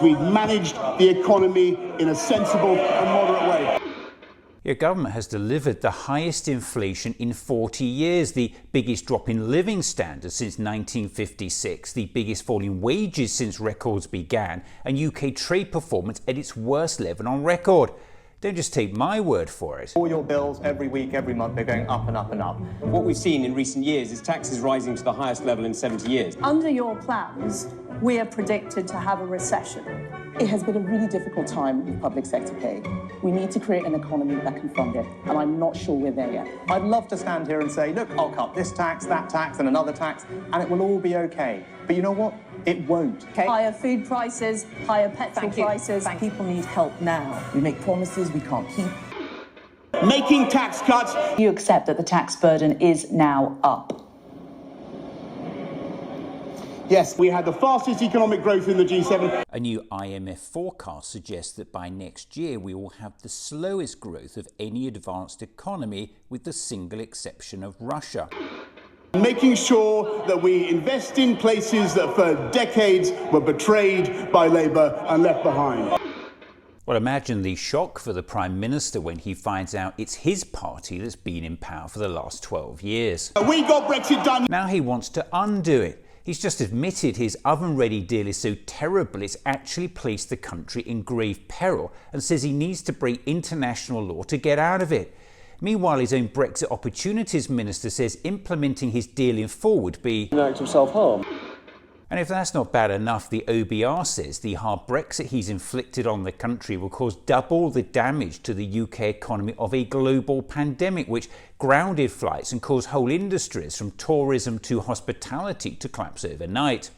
We've managed the economy in a sensible and moderate way. Your government has delivered the highest inflation in 40 years, the biggest drop in living standards since 1956, the biggest fall in wages since records began, and UK trade performance at its worst level on record. Don't just take my word for it. All your bills every week, every month, they're going up and up and up. What we've seen in recent years is taxes rising to the highest level in 70 years. Under your plans, we are predicted to have a recession. It has been a really difficult time with public sector pay. We need to create an economy that can fund it, and I'm not sure we're there yet. I'd love to stand here and say, look, I'll cut this tax, that tax, and another tax, and it will all be okay. But you know what? It won't. Okay. Higher food prices, higher petrol prices. People need help now. We make promises we can't keep. Making tax cuts. You accept that the tax burden is now up. Yes, we had the fastest economic growth in the G7. A new IMF forecast suggests that by next year we will have the slowest growth of any advanced economy, with the single exception of Russia. Making sure that we invest in places that for decades were betrayed by Labour and left behind. Well, imagine the shock for the Prime Minister when he finds out it's his party that's been in power for the last 12 years. We got Brexit done. Now he wants to undo it. He's just admitted his oven-ready deal is so terrible it's actually placed the country in grave peril, and says he needs to break international law to get out of it. Meanwhile, his own Brexit Opportunities Minister says implementing his deal in full would be an act of self-harm. And if that's not bad enough, the OBR says the hard Brexit he's inflicted on the country will cause double the damage to the UK economy of a global pandemic, which grounded flights and caused whole industries from tourism to hospitality to collapse overnight.